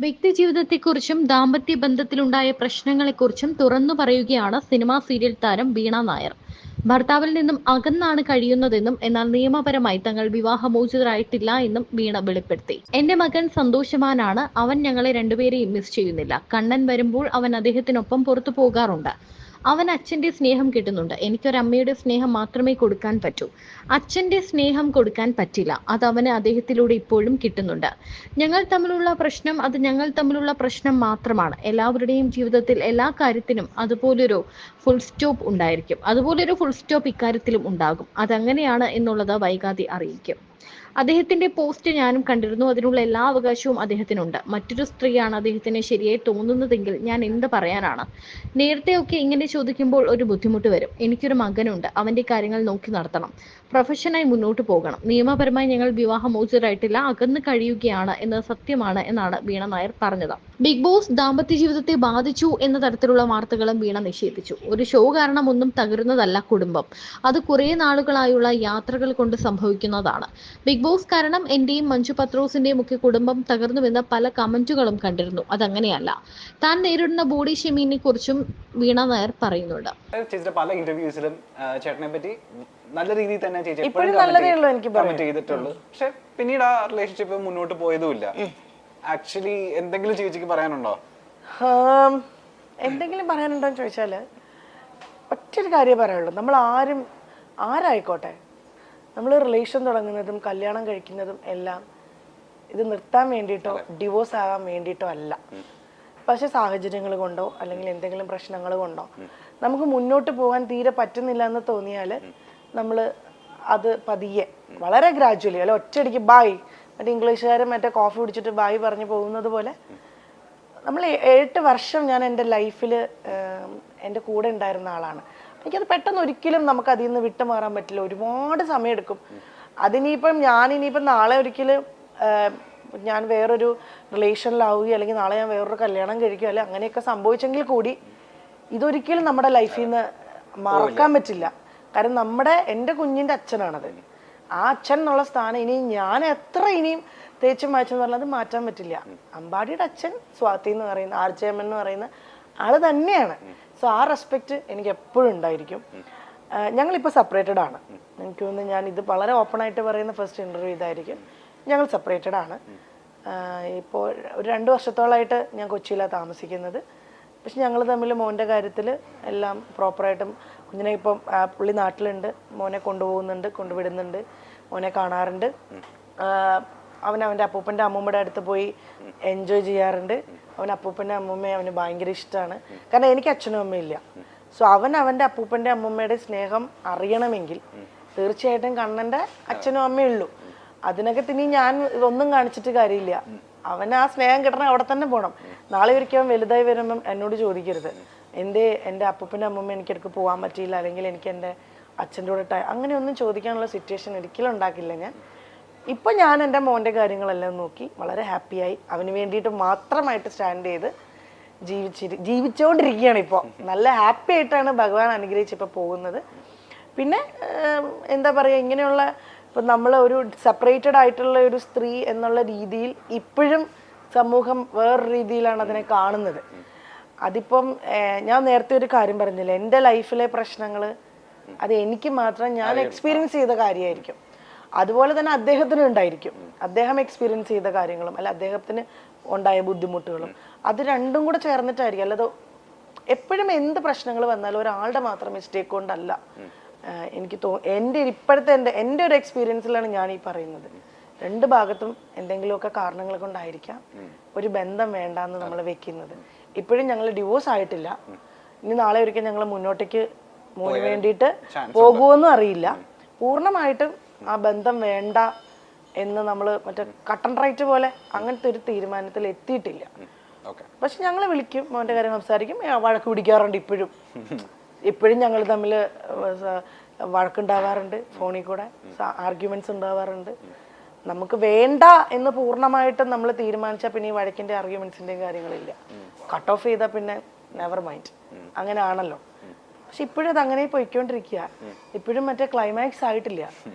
വ്യക്തിജീവിതത്തെക്കുറിച്ചും ദാമ്പത്യ ബന്ധത്തിലുണ്ടായ പ്രശ്നങ്ങളെക്കുറിച്ചും തുറന്നു പറയുകയാണ് സിനിമാ സീരിയൽ താരം വീണ നായർ. ഭർത്താവിൽ നിന്നും അകന്നാണ് കഴിയുന്നതെന്നും എന്നാൽ നിയമപരമായി തങ്ങൾ വിവാഹമോചിതരായിട്ടില്ല എന്നും വീണ വെളിപ്പെടുത്തി. എന്റെ മകൻ സന്തോഷവാനാണ്. അവൻ ഞങ്ങളെ രണ്ടുപേരെയും മിസ് ചെയ്യുന്നില്ല. കണ്ണൻ വരുമ്പോൾ അവൻ അദ്ദേഹത്തിനൊപ്പം പുറത്തു പോകാറുണ്ട്. അവൻ അച്ഛന്റെ സ്നേഹം കിട്ടുന്നുണ്ട്. എനിക്കൊരമ്മയുടെ സ്നേഹം മാത്രമേ കൊടുക്കാൻ പറ്റൂ. അച്ഛന്റെ സ്നേഹം കൊടുക്കാൻ പറ്റില്ല. അത് അവന് അദ്ദേഹത്തിലൂടെ ഇപ്പോഴും കിട്ടുന്നുണ്ട്. ഞങ്ങൾ തമ്മിലുള്ള പ്രശ്നം അത് ഞങ്ങൾ തമ്മിലുള്ള പ്രശ്നം മാത്രമാണ്. എല്ലാവരുടെയും ജീവിതത്തിൽ എല്ലാ കാര്യത്തിനും അതുപോലൊരു ഫുൾ സ്റ്റോപ്പ് ഉണ്ടായിരിക്കും. അതുപോലൊരു ഫുൾ സ്റ്റോപ്പ് ഇക്കാര്യത്തിലും ഉണ്ടാകും. അതങ്ങനെയാണ് എന്നുള്ളത് വൈകാതെ അറിയിക്കും. അദ്ദേഹത്തിന്റെ പോസ്റ്റ് ഞാനും കണ്ടിരുന്നു. അതിനുള്ള എല്ലാ അവകാശവും അദ്ദേഹത്തിനുണ്ട്. മറ്റൊരു സ്ത്രീയാണ് അദ്ദേഹത്തിന് ശരിയായി തോന്നുന്നതെങ്കിൽ ഞാൻ എന്ത് പറയാനാണ്? നേരത്തെയൊക്കെ ഇങ്ങനെ ചോദിക്കുമ്പോൾ ഒരു ബുദ്ധിമുട്ട് വരും. എനിക്കൊരു മകനുണ്ട്. അവന്റെ കാര്യങ്ങൾ നോക്കി നടത്തണം. പ്രൊഫഷനായി മുന്നോട്ട് പോകണം. നിയമപരമായി ഞങ്ങൾ വിവാഹമോചിതരായിട്ടില്ല, അകന്ന് കഴിയുകയാണ് എന്നത് സത്യമാണ് എന്നാണ് വീണ നായർ പറഞ്ഞത്. ബിഗ് ബോസ് ദാമ്പത്യ ജീവിതത്തെ ബാധിച്ചു എന്ന തരത്തിലുള്ള വാർത്തകളും വീണ നിഷേധിച്ചു. ഒരു ഷോ കാരണം ഒന്നും തകരുന്നതല്ല കുടുംബം. അത് കുറേ നാളുകളായുള്ള യാത്രകൾ കൊണ്ട് സംഭവിക്കുന്നതാണ്. ബിഗ് ബോസ് കാരണം എന്റെയും മഞ്ജു പത്രോസിന്റെയും ഒക്കെ കുടുംബം തകർന്നുവെന്ന പല കമന്റുകളും കണ്ടിരുന്നു. അതങ്ങനെയല്ല. താൻ നേരിടുന്ന ബോഡി ഷേമിങ്ങിനെ കുറിച്ചും വീണ നായർ പറയുന്നുണ്ട്. ചേച്ചിയുടെ പല ഇന്റർവ്യൂസിലും ചേട്ടനെ പറ്റി നല്ല രീതിയിൽ തന്നെ ചേച്ചി ഇപ്പോഴും നല്ലതേ ഉള്ളൂ എനിക്ക് കമന്റ് ചെയ്തിട്ടുള്ളൂ. പക്ഷെ പിന്നീട് ആ റിലേഷൻഷിപ്പ് മുന്നോട്ട് പോയതുമില്ല. ആക്ച്വലി എന്തെങ്കിലും ചേച്ചിക്ക് പറയാനുണ്ടോ? എന്തെങ്കിലും പറയാനുണ്ടോ എന്ന് ചോദിച്ചാല് ഒറ്റൊരു കാര്യം പറയാനുള്ളൂ. നമ്മൾ ആരായിക്കോട്ടെ, നമ്മൾ റിലേഷൻ തുടങ്ങുന്നതും കല്യാണം കഴിക്കുന്നതും എല്ലാം ഇത് നിർത്താൻ വേണ്ടിയിട്ടോ ഡിവോഴ്സ് ആകാൻ വേണ്ടിയിട്ടോ അല്ല. പക്ഷെ സാഹചര്യങ്ങൾ കൊണ്ടോ അല്ലെങ്കിൽ എന്തെങ്കിലും പ്രശ്നങ്ങൾ കൊണ്ടോ നമുക്ക് മുന്നോട്ട് പോകാൻ തീരെ പറ്റുന്നില്ല എന്ന് തോന്നിയാൽ നമ്മൾ അത് പതിയെ വളരെ ഗ്രാജുവലി അല്ല ഒറ്റയടിക്ക് ബായ്, മറ്റേ ഇംഗ്ലീഷുകാരൻ മറ്റേ കോഫി കുടിച്ചിട്ട് ബായ് പറഞ്ഞു പോകുന്നത് പോലെ നമ്മൾ 8 വർഷം ഞാൻ എൻ്റെ ലൈഫിൽ എൻ്റെ കൂടെ ഉണ്ടായിരുന്ന ആളാണ്. എനിക്കത് പെട്ടെന്ന് ഒരിക്കലും നമുക്ക് അതിൽ നിന്ന് വിട്ടുമാറാൻ പറ്റില്ല. ഒരുപാട് സമയമെടുക്കും. അതിനിപ്പം ഞാനിനിയിപ്പം നാളെ ഒരിക്കലും ഞാൻ വേറൊരു റിലേഷനിലാവുകയോ അല്ലെങ്കിൽ നാളെ ഞാൻ വേറൊരു കല്യാണം കഴിക്കുകയോ അല്ലെങ്കിൽ അങ്ങനെയൊക്കെ സംഭവിച്ചെങ്കിൽ കൂടി ഇതൊരിക്കലും നമ്മുടെ ലൈഫിൽ നിന്ന് മറക്കാൻ പറ്റില്ല. കാരണം എൻ്റെ കുഞ്ഞിൻ്റെ അച്ഛനാണത്. ആ അച്ഛൻ എന്നുള്ള സ്ഥാനം ഇനി ഞാൻ എത്ര ഇനിയും തേച്ചും മാച്ചെന്ന് പറഞ്ഞാൽ അത് മാറ്റാൻ പറ്റില്ല. അമ്പാടിയുടെ അച്ഛൻ സ്വാതി എന്ന് പറയുന്ന ആർച്ചയമ്മൻ എന്ന് പറയുന്ന ആള് തന്നെയാണ്. സോ ആ റെസ്പെക്റ്റ് എനിക്ക് എപ്പോഴും ഉണ്ടായിരിക്കും. ഞങ്ങളിപ്പോൾ സെപ്പറേറ്റഡ് ആണ്. എനിക്ക് തോന്നുന്നു ഞാൻ ഇത് വളരെ ഓപ്പണായിട്ട് പറയുന്ന ഫസ്റ്റ് ഇൻ്റർവ്യൂ ഇതായിരിക്കും. ഞങ്ങൾ സെപ്പറേറ്റഡ് ആണ്. ഇപ്പോൾ ഒരു 2 വർഷത്തോളമായിട്ട് ഞാൻ കൊച്ചിയിലാണ് താമസിക്കുന്നത്. പക്ഷെ ഞങ്ങൾ തമ്മിൽ മോൻ്റെ കാര്യത്തിൽ എല്ലാം പ്രോപ്പറായിട്ടും കുഞ്ഞിനെ ഇപ്പം പുള്ളി നാട്ടിലുണ്ട്. മോനെ കൊണ്ടുപോകുന്നുണ്ട്, കൊണ്ടുവിടുന്നുണ്ട്, മോനെ കാണാറുണ്ട്. അവൻ്റെ അപ്പൂപ്പൻ്റെ അമ്മൂമ്മയുടെ അടുത്ത് പോയി എൻജോയ് ചെയ്യാറുണ്ട്. അപ്പൂപ്പൻ്റെ അമ്മൂമ്മയെ അവന് ഭയങ്കര ഇഷ്ടമാണ്. കാരണം എനിക്ക് അച്ഛനും അമ്മയില്ല. സോ അവൻ്റെ അപ്പൂപ്പൻ്റെ അമ്മൂമ്മയുടെ സ്നേഹം അറിയണമെങ്കിൽ തീർച്ചയായിട്ടും കണ്ണൻ്റെ അച്ഛനും അമ്മയേ ഉള്ളൂ. അതിനകത്ത് ഇനി ഞാൻ ഇതൊന്നും കാണിച്ചിട്ട് കാര്യമില്ല. അവന് ആ സ്നേഹം കിട്ടണം, അവിടെ തന്നെ പോകണം. നാളെ ഒരിക്കലും വലുതായി വരുമ്പം എന്നോട് ചോദിക്കരുത് എൻ്റെ അപ്പൂപ്പൻ്റെ അമ്മൂമ്മ എനിക്കിടക്ക് പോകാൻ പറ്റിയില്ല അല്ലെങ്കിൽ എനിക്ക് എൻ്റെ അച്ഛൻ്റെ കൂടെ അങ്ങനെയൊന്നും ചോദിക്കാനുള്ള സിറ്റുവേഷൻ ഒരിക്കലും ഉണ്ടാക്കില്ല ഞാൻ. ഇപ്പം ഞാൻ എൻ്റെ മോൻ്റെ കാര്യങ്ങളെല്ലാം നോക്കി വളരെ ഹാപ്പിയായി അവന് വേണ്ടിയിട്ട് മാത്രമായിട്ട് സ്റ്റാൻഡ് ചെയ്ത് ജീവിച്ചുകൊണ്ടിരിക്കുകയാണ്. ഇപ്പോൾ നല്ല ഹാപ്പി ആയിട്ടാണ് ഭഗവാൻ അനുഗ്രഹിച്ചിപ്പോൾ പോകുന്നത്. പിന്നെ എന്താ പറയുക, ഇങ്ങനെയുള്ള ഇപ്പം നമ്മൾ ഒരു സെപ്പറേറ്റഡ് ആയിട്ടുള്ള ഒരു സ്ത്രീ എന്നുള്ള രീതിയിൽ ഇപ്പോഴും സമൂഹം വേറൊരു രീതിയിലാണ് അതിനെ കാണുന്നത്. അതിപ്പം ഞാൻ നേരത്തെ ഒരു കാര്യം പറഞ്ഞില്ല, എൻ്റെ ലൈഫിലെ പ്രശ്നങ്ങൾ അത് എനിക്ക് മാത്രം ഞാൻ എക്സ്പീരിയൻസ് ചെയ്ത കാര്യമായിരിക്കും. അതുപോലെ തന്നെ അദ്ദേഹത്തിനും ഉണ്ടായിരിക്കും. അദ്ദേഹം എക്സ്പീരിയൻസ് ചെയ്ത കാര്യങ്ങളും അല്ല അദ്ദേഹത്തിന് ഉണ്ടായ ബുദ്ധിമുട്ടുകളും അത് രണ്ടും കൂടെ ചേർന്നിട്ടായിരിക്കും. അല്ലാതെ എപ്പോഴും എന്ത് പ്രശ്നങ്ങൾ വന്നാലും ഒരാളുടെ മാത്രം മിസ്റ്റേക്ക് കൊണ്ടല്ല. എനിക്ക് എൻ്റെ ഒരു എക്സ്പീരിയൻസിലാണ് ഞാൻ ഈ പറയുന്നത്. 2 ഭാഗത്തും എന്തെങ്കിലുമൊക്കെ കാരണങ്ങൾ കൊണ്ടായിരിക്കാം ഒരു ബന്ധം വേണ്ടാന്ന് നമ്മൾ വെക്കുന്നത്. ഇപ്പോഴും ഞങ്ങൾ ഡിവോഴ്സ് ആയിട്ടില്ല. ഇനി നാളെ ഒരിക്കൽ ഞങ്ങൾ മുന്നോട്ടേക്ക് മോന് വേണ്ടിയിട്ട് പോകുമെന്നും അറിയില്ല. പൂർണ്ണമായിട്ടും ആ ബന്ധം വേണ്ട എന്ന് നമ്മൾ മറ്റേ കട്ടൻ റൈറ്റ് പോലെ അങ്ങനത്തെ ഒരു തീരുമാനത്തിൽ എത്തിയിട്ടില്ല. പക്ഷെ ഞങ്ങൾ വിളിക്കും, മോൻ്റെ കാര്യം സംസാരിക്കും, വഴക്ക് പിടിക്കാറുണ്ട്. ഇപ്പോഴും ഞങ്ങൾ തമ്മിൽ വഴക്കുണ്ടാവാറുണ്ട്, ഫോണിൽ കൂടെ ആർഗ്യുമെന്റ്സ് ഉണ്ടാവാറുണ്ട്. നമുക്ക് വേണ്ട എന്ന് പൂർണ്ണമായിട്ടും നമ്മൾ തീരുമാനിച്ചാൽ പിന്നെ ഈ വഴക്കിൻ്റെ ആർഗ്യുമെന്റ്സിൻ്റെയും കാര്യങ്ങളില്ല. കട്ട് ഓഫ് ചെയ്താൽ പിന്നെ നെവർ മൈൻഡ്, അങ്ങനെ ആണല്ലോ. പക്ഷെ ഇപ്പോഴും അത് അങ്ങനെ പോയിക്കൊണ്ടിരിക്കുക. ഇപ്പോഴും മറ്റേ ക്ലൈമാക്സ് ആയിട്ടില്ല.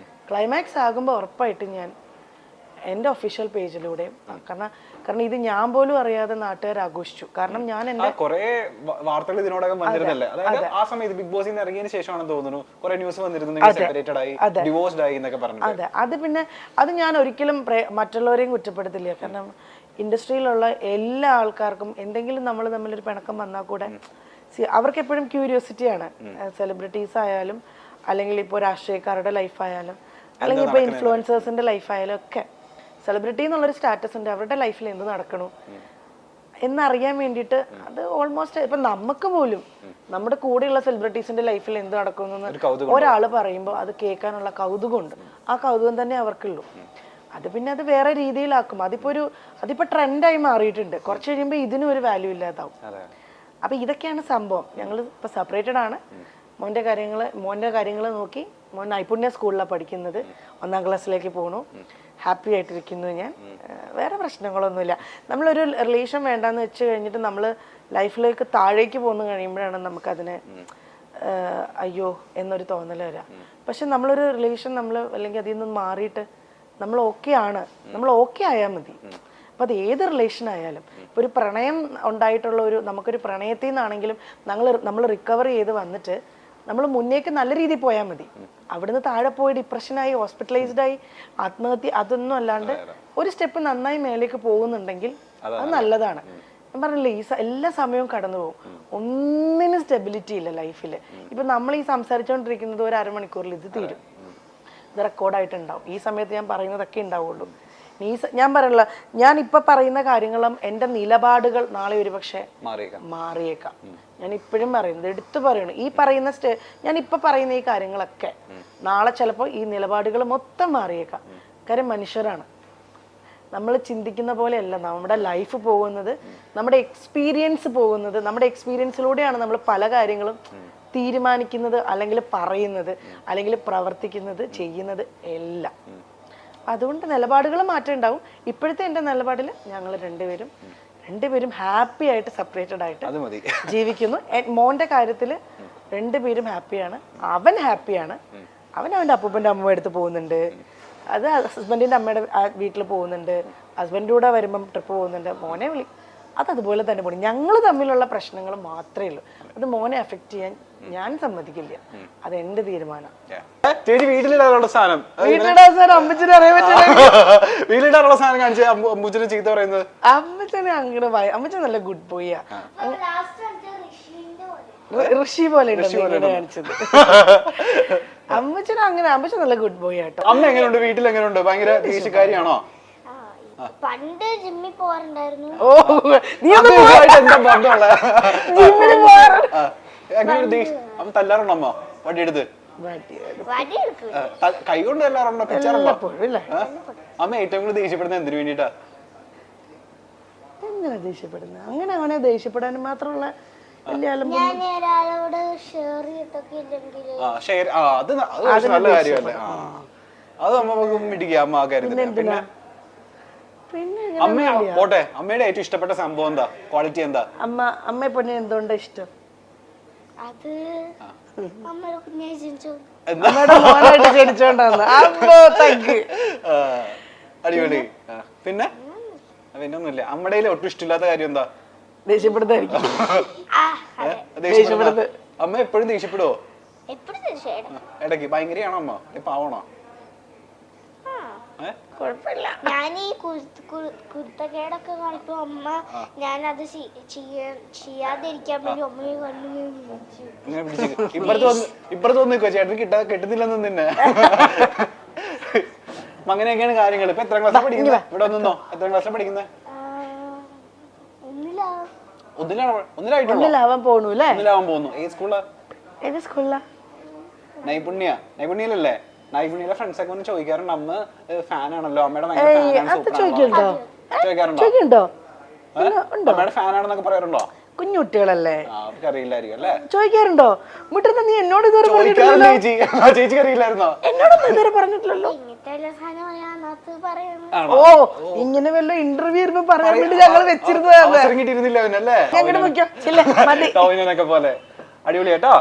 ക്ലൈമാക്സ് ആകുമ്പോൾ ഉറപ്പായിട്ടും ഞാൻ എൻ്റെ ഒഫീഷ്യൽ പേജിലൂടെ, കാരണം ഇത് ഞാൻ പോലും അറിയാതെ നാട്ടുകാർ ആഘോഷിച്ചു. കാരണം ഞാൻ എൻ്റെ കുറെ വാർത്തകൾ ഇതിനോടകം വന്നിരുന്നല്ലേ, അതായത് ആ സമയത്ത് ബിഗ് ബോസിൽ നിന്ന് ഇറങ്ങിയതിന് ശേഷമാണെന്ന് തോന്നുന്നു കുറെ ന്യൂസ് വന്നിരുന്നു, സെപ്പറേറ്റഡ് ആയി, ഡിവോഴ്സ്ഡ് ആയി എന്നൊക്കെ പറഞ്ഞു. അതെ, അത് പിന്നെ അത് ഞാൻ ഒരിക്കലും മറ്റുള്ളവരെയും കുറ്റപ്പെടുത്തില്ല. കാരണം ഇൻഡസ്ട്രിയിലുള്ള എല്ലാ ആൾക്കാർക്കും എന്തെങ്കിലും നമ്മൾ തമ്മിലൊരു പിണക്കം വന്നാൽ കൂടെ അവർക്ക് എപ്പോഴും ക്യൂരിയോസിറ്റിയാണ്. സെലിബ്രിറ്റീസ് ആയാലും, അല്ലെങ്കിൽ ഇപ്പോൾ രാഷ്ട്രീയക്കാരുടെ ലൈഫായാലും, അല്ലെങ്കിൽ ഇപ്പോൾ ഇൻഫ്ലുവൻസേഴ്സിന്റെ ലൈഫായാലും ഒക്കെ സെലിബ്രിറ്റി എന്നുള്ളൊരു സ്റ്റാറ്റസ് ഉണ്ട്. അവരുടെ ലൈഫിൽ എന്ത് നടക്കണു എന്നറിയാൻ വേണ്ടിയിട്ട് അത് ഓൾമോസ്റ്റ് ഇപ്പം നമുക്ക് പോലും നമ്മുടെ കൂടെയുള്ള സെലിബ്രിറ്റീസിന്റെ ലൈഫിൽ എന്ത് നടക്കുമെന്ന് ഒരാൾ പറയുമ്പോൾ അത് കേൾക്കാനുള്ള കൗതുകമുണ്ട്. ആ കൗതുകം തന്നെ അവർക്കുള്ളൂ. അത് പിന്നെ അത് വേറെ രീതിയിലാക്കും. അതിപ്പോ ട്രെൻഡായി മാറിയിട്ടുണ്ട്. കുറച്ച് കഴിയുമ്പോൾ ഇതിനും ഒരു വാല്യൂ ഇല്ലാതാവും. അപ്പൊ ഇതൊക്കെയാണ് സംഭവം. ഞങ്ങൾ ഇപ്പൊ സെപ്പറേറ്റഡ് ആണ്. മോന്റെ കാര്യങ്ങൾ നോക്കി. മോൻ നൈപുണ്യ സ്കൂളിലാണ് പഠിക്കുന്നത്. 1ാം ക്ലാസ്സിലേക്ക് പോകണു. ഹാപ്പി ആയിട്ടിരിക്കുന്നു ഞാൻ. വേറെ പ്രശ്നങ്ങളൊന്നുമില്ല. നമ്മളൊരു റിലേഷൻ വേണ്ടാന്ന് വെച്ച് കഴിഞ്ഞിട്ട് നമ്മൾ ലൈഫിലേക്ക് താഴേക്ക് പോന്നു കഴിയുമ്പോഴാണ് നമുക്കതിന് അയ്യോ എന്നൊരു തോന്നൽ വരാം. പക്ഷെ നമ്മളൊരു റിലേഷൻ അല്ലെങ്കിൽ അതിൽ നിന്ന് മാറിയിട്ട് നമ്മൾ ഓക്കെ ആയാൽ മതി. അപ്പം അത് ഏത് റിലേഷൻ ആയാലും, ഇപ്പോൾ ഒരു പ്രണയം ഉണ്ടായിട്ടുള്ള നമുക്കൊരു പ്രണയത്തിൽ നിന്നാണെങ്കിലും നമ്മൾ റിക്കവർ ചെയ്ത് വന്നിട്ട് നമ്മൾ മുന്നേക്ക് നല്ല രീതിയിൽ പോയാൽ മതി. അവിടുന്ന് താഴെ പോയി ഡിപ്രഷനായി, ഹോസ്പിറ്റലൈസ്ഡ് ആയി, ആത്മഹത്യ അതൊന്നും അല്ലാണ്ട് ഒരു സ്റ്റെപ്പ് നന്നായി മേലേക്ക് പോകുന്നുണ്ടെങ്കിൽ അത് നല്ലതാണ്. ഞാൻ പറഞ്ഞില്ലേ, എല്ലാ സമയവും കടന്നു പോകും. ഒന്നിനും സ്റ്റെബിലിറ്റി ഇല്ല ലൈഫിൽ. ഇപ്പം നമ്മൾ ഈ സംസാരിച്ചുകൊണ്ടിരിക്കുന്നത് ഒരു അരമണിക്കൂറിൽ ഇത് തീരും. ഇത് റെക്കോർഡായിട്ടുണ്ടാവും. ഈ സമയത്ത് ഞാൻ പറയുന്നതൊക്കെ ഉണ്ടാവുള്ളൂ. ഞാൻ പറയല്ല, ഞാൻ ഇപ്പൊ പറയുന്ന കാര്യങ്ങളും എൻ്റെ നിലപാടുകൾ നാളെ ഒരു പക്ഷെ മാറിയേക്കാം. ഞാൻ ഇപ്പോഴും പറയുന്നത് എടുത്തു പറയണം. ഈ പറയുന്ന ഞാൻ ഇപ്പൊ പറയുന്ന ഈ കാര്യങ്ങളൊക്കെ നാളെ ചിലപ്പോൾ ഈ നിലപാടുകൾ മൊത്തം മാറിയേക്കാം. കാര്യം മനുഷ്യരാണ്. നമ്മൾ ചിന്തിക്കുന്ന പോലെയല്ല നമ്മുടെ ലൈഫ് പോകുന്നത്, നമ്മുടെ എക്സ്പീരിയൻസിലൂടെയാണ് നമ്മൾ പല കാര്യങ്ങളും തീരുമാനിക്കുന്നത്, അല്ലെങ്കിൽ പറയുന്നത്, അല്ലെങ്കിൽ പ്രവർത്തിക്കുന്നത്, ചെയ്യുന്നത് എല്ലാം. അതുകൊണ്ട് നിലപാടുകൾ മാറ്റം ഉണ്ടാവും. ഇപ്പോഴത്തെ എൻ്റെ നിലപാടിൽ ഞങ്ങൾ രണ്ടുപേരും ഹാപ്പി ആയിട്ട് സെപ്പറേറ്റഡ് ആയിട്ട് ജീവിക്കുന്നു. മോന്റെ കാര്യത്തിൽ രണ്ടുപേരും ഹാപ്പിയാണ്. അവൻ ഹാപ്പിയാണ്. അവൻ്റെ അപ്പൂപ്പൻ്റെ അമ്മ അടുത്ത് പോകുന്നുണ്ട്. അത് ഹസ്ബൻഡിൻ്റെ അമ്മയുടെ വീട്ടിൽ പോകുന്നുണ്ട്. ഹസ്ബൻഡിൻ്റെ കൂടെ വരുമ്പം ട്രിപ്പ് പോകുന്നുണ്ട്. മോനെ അതുപോലെ തന്നെ പോകണം. ഞങ്ങൾ തമ്മിലുള്ള പ്രശ്നങ്ങൾ മാത്രമേ ഉള്ളൂ. അത് മോനെ അഫക്റ്റ് ചെയ്യാൻ ഞാൻ സമ്മതിക്കില്ല. അത് എന്റെ തീരുമാനം. ചേച്ചി വീട്ടിലിടാനുള്ള സാധനം അമ്മച്ചിനെ അറിയാൻ പറ്റില്ല. വീട്ടിലിടാനുള്ള സാധനം കാണിച്ച് അമ്മൂച്ചിനെ ചീത്ത പറയുന്നത്. അമ്മച്ചനെ അങ്ങനെ അമ്മച്ചൻ നല്ല ഗുഡ് ബോയ്യാ. ഋഷി പോലെ കാണിച്ചത്. അമ്മച്ചൻ നല്ല ഗുഡ് ബോയ് ആട്ടോ. അമ്മ എങ്ങനെയുണ്ട്? വീട്ടിൽ എങ്ങനെയുണ്ട്? ഭയങ്കര ദേശക്കാരിയാണോ? പണ്ട് ജിമ്മിൽ പോകാറുണ്ടായിരുന്നു. എന്താ ബന്ധമുള്ള തല്ലാറുണ്ടോ അമ്മ? വടിയെടുത്ത് കൈ കൊണ്ട് തല്ലാറുണ്ടോ? പിച്ചാറുണ്ടോ? അമ്മ ഏറ്റവും കൂടുതൽ ദേഷ്യപ്പെടുന്നത് എന്തിനു വേണ്ടിട്ടാ? എങ്ങനെ ദേഷ്യപ്പെടുന്നത്? അങ്ങനെ അവനെ ദേഷ്യപ്പെടാനും മാത്രമുള്ള നല്ല കാര്യമല്ലേ? അത് നമുക്ക് മിടിക്കാം അമ്മ ആ കാര്യത്തിൽ. പിന്നെ പോട്ടെ, അമ്മയുടെ ഏറ്റവും ഇഷ്ടപ്പെട്ട സംഭവം എന്താ? ക്വാളിറ്റി എന്താ? അമ്മയെ പൊന്നെ എന്തുകൊണ്ടാ ഇഷ്ടം? അത് അടിപൊളി. പിന്നെ പിന്നൊന്നുമില്ല. അമ്മയുടെ ഒട്ടും ഇഷ്ടമില്ലാത്ത കാര്യം എന്താ? ദേഷ്യപ്പെടുത്തായിരിക്കും. അമ്മ എപ്പോഴും ദേഷ്യപ്പെടുവോ? ഇടയ്ക്ക് ഭയങ്കരയാണോ അമ്മ? പാവണോ? ഞാൻ ഈ കുരുത്തക്കേടൊക്കെ കാണിക്കും അമ്മ. ഞാനത് ചെയ്യാതിരിക്കാൻ വേണ്ടി അമ്മയെ ഇപ്പുറത്ത് വന്ന് ചേട്ടന് കിട്ടുന്നില്ലെന്ന് തന്നെ. അങ്ങനെയൊക്കെയാണ് കാര്യങ്ങൾ. ഇപ്പൊ എത്രാം ക്ലാസ്സിൽ പഠിക്കുന്നത്? ഇവിടെ വന്നോ? എത്രാം ക്ലാസ്സിൽ പഠിക്കുന്നത്? ഒന്നിലാവാൻ പോകുന്നു. ഏത് സ്കൂളാ? നൈപുണ്യയിലല്ലേ? നൈപുണ്യയിലെ ഫ്രണ്ട്സ് ഒക്കെ ചോദിക്കാറുണ്ട്, അമ്മ ഫാനാണല്ലോ, അമ്മയുടെ ചോദിക്കാറുണ്ടോ? അമ്മയുടെ ഫാനാണെന്നൊക്കെ പറയാറുണ്ടോ? കുഞ്ഞുകുട്ടികളല്ലേ, അറിയില്ലായിരിക്കും അല്ലേ? ചോദിക്കാറുണ്ടോ? മുട്ടത്ത് നീ എന്നോട് ഇതുവരെ ചേച്ചിക്ക് അറിയില്ലായിരുന്നോ? എന്നോടൊന്നും ഇതുവരെ പറഞ്ഞിട്ടില്ലല്ലോ. ഓ, ഇങ്ങനെ വല്ല ഇന്റർവ്യൂ ഇരുന്ന് പറയാൻ വേണ്ടി ഞങ്ങൾ വെച്ചിരുന്നതാണ്. കിട്ടിയിരുന്നില്ല അവനല്ലേ? ഞങ്ങളുടെ മുഖ്യം പോലെ. അടിപൊളി കേട്ടോ.